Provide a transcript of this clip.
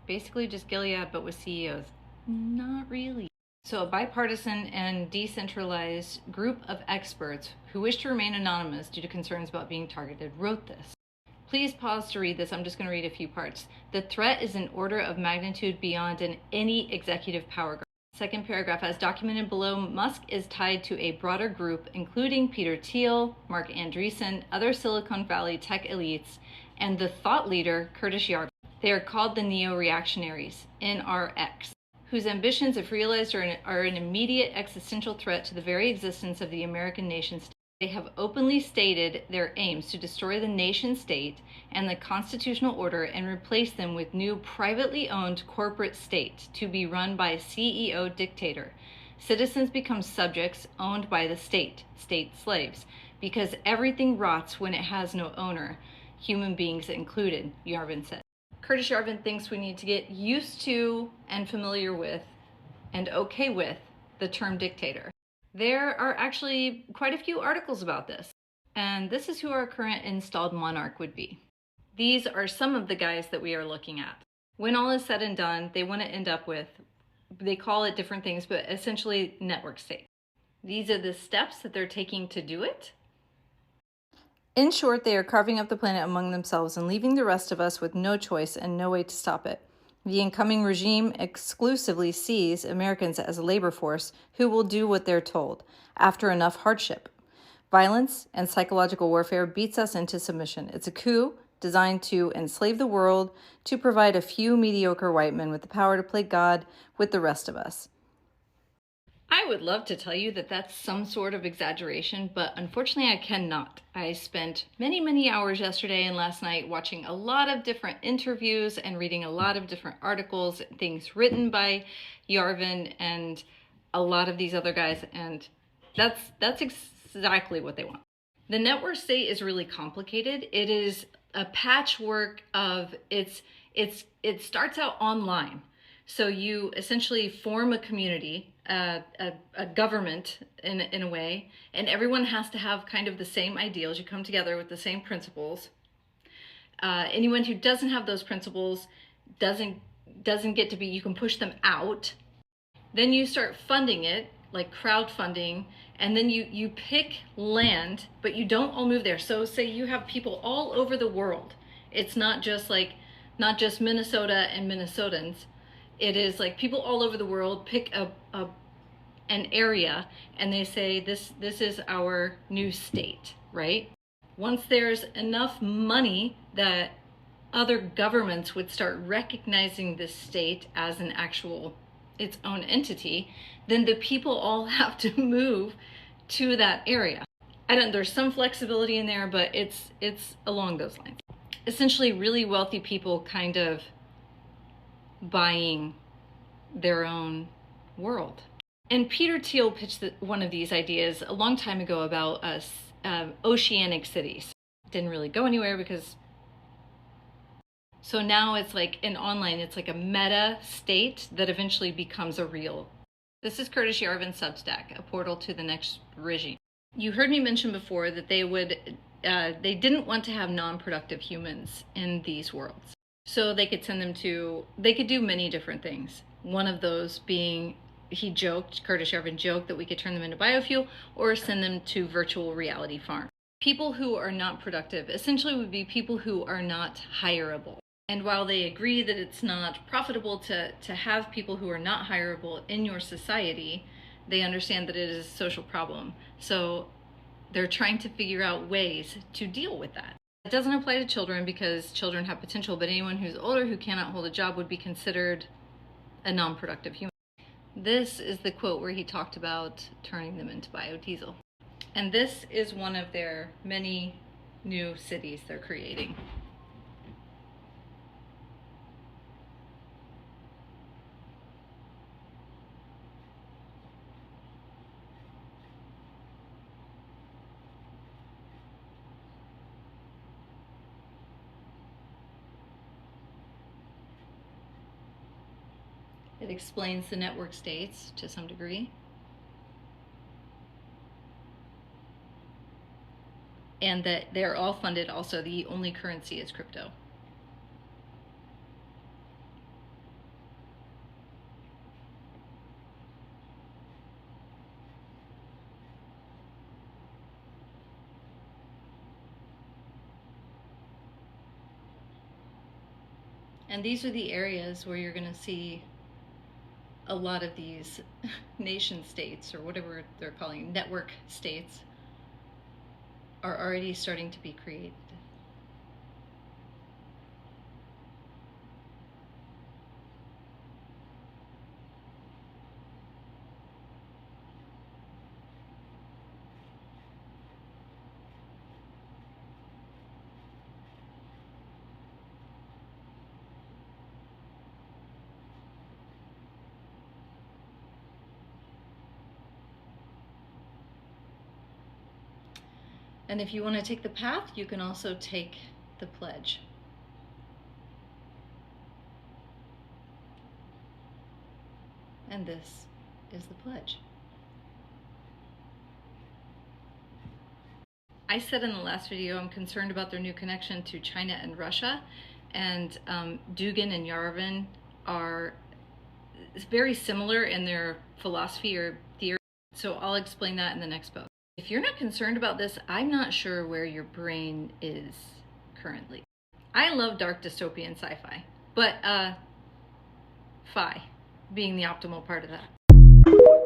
Basically just Gilead, but with CEOs. Not really. So, a bipartisan and decentralized group of experts who wish to remain anonymous due to concerns about being targeted wrote this. Please pause to read this. I'm just going to read a few parts. The threat is an order of magnitude beyond any executive power. Second paragraph, as documented below, Musk is tied to a broader group, including Peter Thiel, Mark Andreessen, other Silicon Valley tech elites, and the thought leader, Curtis Yarvin. They are called the neo-reactionaries, NRX, whose ambitions, if realized, are an immediate existential threat to the very existence of the American nation state. They have openly stated their aims to destroy the nation state and the constitutional order and replace them with new privately owned corporate state to be run by a CEO dictator. Citizens become subjects owned by the state slaves, because everything rots when it has no owner, human beings included, Yarvin said. Curtis Yarvin thinks we need to get used to and familiar with and okay with the term dictator. There are actually quite a few articles about this, and this is who our current installed monarch would be. These are some of the guys that we are looking at. When all is said and done, they want to end up with, they call it different things, but essentially network state. These are the steps that they're taking to do it. In short, they are carving up the planet among themselves and leaving the rest of us with no choice and no way to stop it. The incoming regime exclusively sees Americans as a labor force who will do what they're told, after enough hardship. Violence and psychological warfare beats us into submission. It's a coup designed to enslave the world, to provide a few mediocre white men with the power to play God with the rest of us. I would love to tell you that that's some sort of exaggeration, but unfortunately I cannot. I spent many, many hours yesterday and last night watching a lot of different interviews and reading a lot of different articles, things written by Yarvin and a lot of these other guys, and that's exactly what they want. The network state is really complicated. It is a patchwork of it starts out online. So you essentially form a community, a government in a way, and everyone has to have kind of the same ideals. You come together with the same principles. Anyone who doesn't have those principles doesn't get to be, you can push them out. Then you start funding it, like crowdfunding, and then you pick land, but you don't all move there. So say you have people all over the world. It's not just Minnesota and Minnesotans. It is like people all over the world pick an area and they say this is our new state, right? Once there's enough money that other governments would start recognizing this state as an actual its own entity, then the people all have to move to that area. There's some flexibility in there, but it's along those lines. Essentially, really wealthy people kind of buying their own world. And Peter Thiel pitched one of these ideas a long time ago about oceanic cities. Didn't really go anywhere because... So now it's like in online, it's like a meta state that eventually becomes a real. This is Curtis Yarvin's Substack, a portal to the next regime. You heard me mention before that they didn't want to have non-productive humans in these worlds. So they could send them they could do many different things. One of those being, Curtis Yarvin joked that we could turn them into biofuel or send them to virtual reality farms. People who are not productive essentially would be people who are not hireable. And while they agree that it's not profitable to have people who are not hireable in your society, they understand that it is a social problem. So they're trying to figure out ways to deal with that. It doesn't apply to children because children have potential, but anyone who's older who cannot hold a job would be considered a non-productive human. This is the quote where he talked about turning them into biodiesel. And this is one of their many new cities they're creating. It explains the network states to some degree. And that they're all funded also, the only currency is crypto. And these are the areas where you're going to see a lot of these nation states, or whatever they're calling network states, are already starting to be created. And if you want to take the path, you can also take the pledge. And this is the pledge. I said in the last video I'm concerned about their new connection to China and Russia, and Dugin and Yarvin are very similar in their philosophy or theory, so I'll explain that in the next post. If you're not concerned about this, I'm not sure where your brain is currently. I love dark dystopian sci-fi, but fi being the optimal part of that.